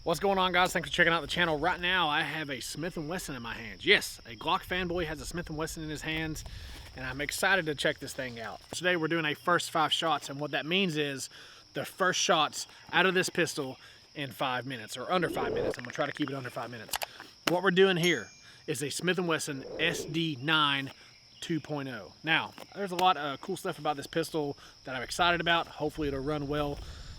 What's going on, guys? Thanks for checking out the channel. Right now I have a Smith & Wesson in my hands. Yes, a Glock fanboy has a Smith & Wesson in his hands, and I'm excited to check this thing out. Today we're doing a first 5 shots, and what that means is the first shots out of this pistol in 5 minutes, or under 5 minutes. I'm gonna try to keep it under 5 minutes. What we're doing here is a Smith & Wesson Sd9 2.0. Now, there's a lot of cool stuff about this pistol that I'm excited about. Hopefully it'll run well.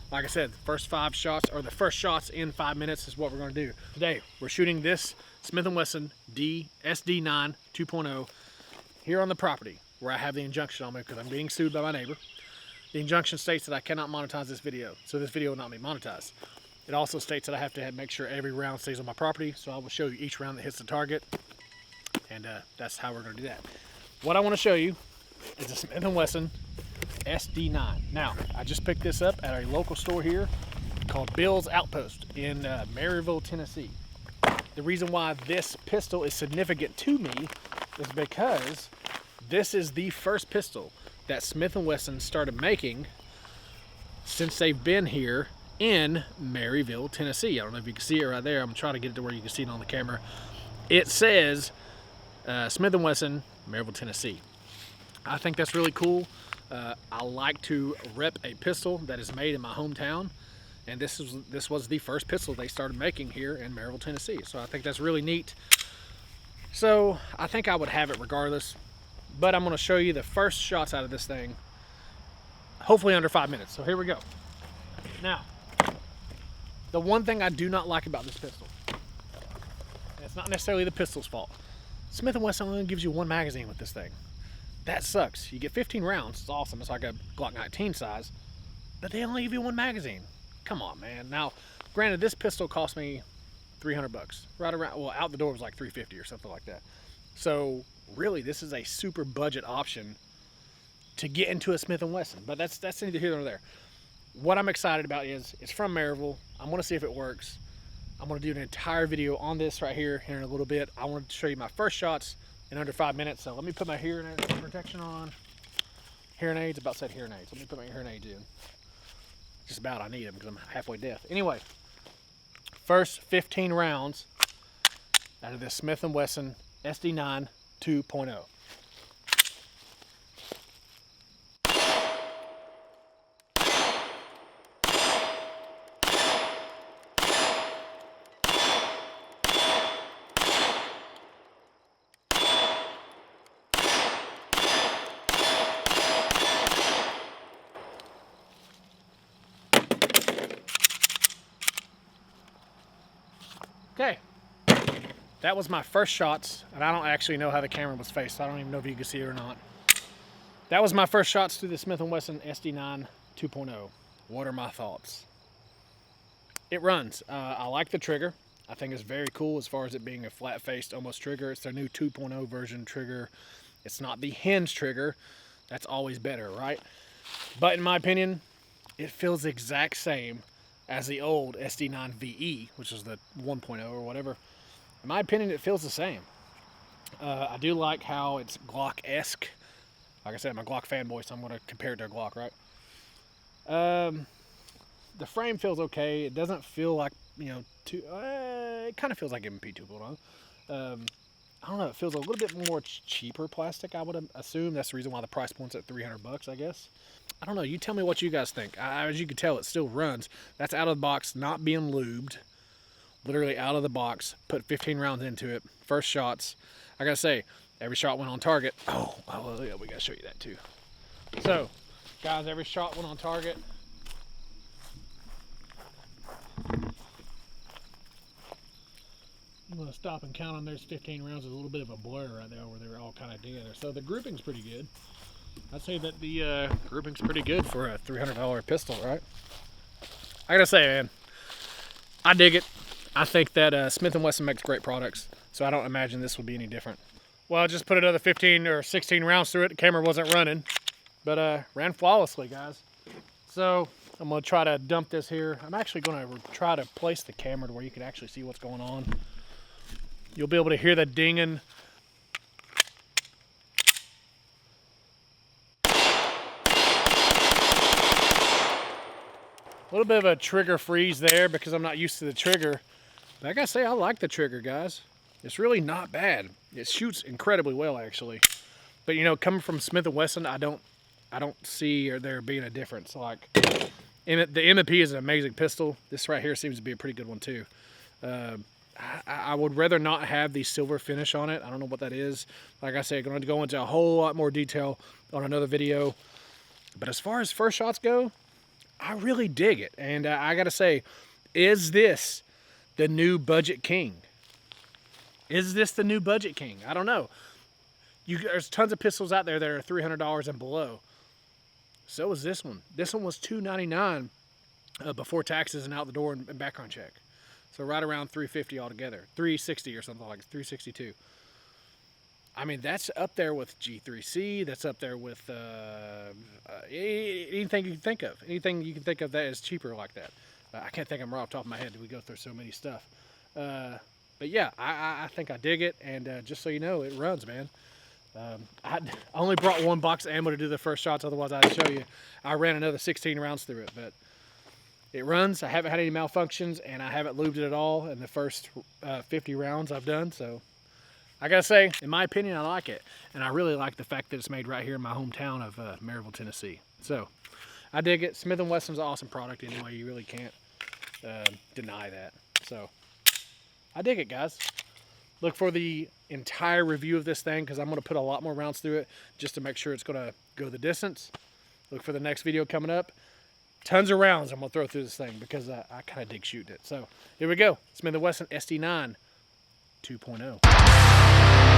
Like I said, the first 5 shots, or the first shots in 5 minutes is what we're gonna do. Today, we're shooting this Smith & Wesson Sd9 2.0 here on the property where I have the injunction on me because I'm being sued by my neighbor. The injunction states that I cannot monetize this video, so this video will not be monetized. It also states that I have to make sure every round stays on my property, so I will show you each round that hits the target, and that's how we're gonna do that. What I wanna show you is a Smith & Wesson Sd9. Now, I just picked this up at a local store here called Bill's Outpost in Maryville, Tennessee. The reason why this pistol is significant to me is because this is the first pistol that Smith & Wesson started making since they've been here in Maryville, Tennessee. I don't know if you can see it right there. I'm trying to get it to where you can see it on the camera. It says Smith & Wesson, Maryville, Tennessee. I think that's really cool. I like to rep a pistol that is made in my hometown, and this was the first pistol they started making here in Maryville, Tennessee. So I think that's really neat. So I think I would have it regardless, but I'm going to show you the first shots out of this thing, hopefully under 5 minutes. So here we go. Now, the one thing I do not like about this pistol, and it's not necessarily the pistol's fault, Smith & Wesson only gives you 1 magazine with this thing. That sucks. You get 15 rounds. It's awesome. It's like a Glock 19 size, but they only give you 1 magazine. Come on, man. Now, granted, this pistol cost me $300. Right around, well, out the door was like $350 or something like that. So really, this is a super budget option to get into a Smith & Wesson, but that's neither here nor there. What I'm excited about is it's from Maryville. I'm going to see if it works. I'm going to do an entire video on this right here in a little bit. I want to show you my first shots in under 5 minutes. So let me put my hearing protection on. Hearing aids, about said hearing aids. Let me put my hearing aids in. Just about, I need them because I'm halfway deaf. Anyway, first 15 rounds out of this Smith & Wesson Sd9 2.0. Okay, that was my first shots, and I don't actually know how the camera was faced, so I don't even know if you can see it or not. That was my first shots through the Smith & Wesson Sd9 2.0. What are my thoughts? It runs. I like the trigger. I think it's very cool as far as it being a flat-faced almost trigger. It's their new 2.0 version trigger. It's not the hinge trigger. That's always better, right? But in my opinion, it feels the exact same as the old Sd9 VE, which is the 1.0 or whatever. In my opinion, it feels the same. I do like how it's Glock-esque. Like I said, I'm a Glock fanboy, so I'm going to compare it to a Glock, right? The frame feels okay. It doesn't feel like, you know, it kind of feels like MP 2.0. I don't know, it feels a little bit more cheaper plastic, I would assume. That's the reason why the price point's at $300, I guess. I don't know, you tell me what you guys think. As you can tell, it still runs. That's out of the box, not being lubed. Literally out of the box, put 15 rounds into it. First shots, I gotta say, every shot went on target. Oh yeah, we gotta show you that too. So, guys, every shot went on target. I'm going to stop and count on. There's 15 rounds. There's a little bit of a blur right there where they're all kind of together. So the grouping's pretty good. I'd say that the grouping's pretty good for a $300 pistol, right? I gotta say, man, I dig it. I think that Smith & Wesson makes great products, so I don't imagine this would be any different. Well, I just put another 15 or 16 rounds through it. The camera wasn't running, but ran flawlessly, guys. So I'm going to try to dump this here. I'm actually going to try to place the camera to where you can actually see what's going on. You'll be able to hear the dinging. A little bit of a trigger freeze there because I'm not used to the trigger. But I gotta say, I like the trigger, guys. It's really not bad. It shoots incredibly well, actually. But you know, coming from Smith & Wesson, I don't see there being a difference. Like, the M&P is an amazing pistol. This right here seems to be a pretty good one too. I would rather not have the silver finish on it. I don't know what that is. Like I said, I'm going to go into a whole lot more detail on another video. But as far as first shots go, I really dig it. And I got to say, is this the new budget king? Is this the new budget king? I don't know. There's tons of pistols out there that are $300 and below. So is this one. This one was $299 before taxes and out the door and background check. So right around $350 altogether. $360 or something like $362. I mean, that's up there with G3C. That's up there with anything you can think of. Anything you can think of that is cheaper like that. I can't think of them right off the top of my head. We go through so many stuff. But yeah, I think I dig it. And just so you know, it runs, man. I only brought one box of ammo to do the first shots. Otherwise, I'd show you. I ran another 16 rounds through it. But it runs. I haven't had any malfunctions. And I haven't lubed it at all in the first 50 rounds I've done. So I gotta say, in my opinion, I like it. And I really like the fact that it's made right here in my hometown of Maryville, Tennessee. So I dig it. Smith & Wesson's an awesome product anyway. You really can't deny that. So I dig it, guys. Look for the entire review of this thing because I'm going to put a lot more rounds through it just to make sure it's going to go the distance. Look for the next video coming up. Tons of rounds I'm going to throw through this thing because I kind of dig shooting it. So here we go. Smith & Wesson Sd9 2.0.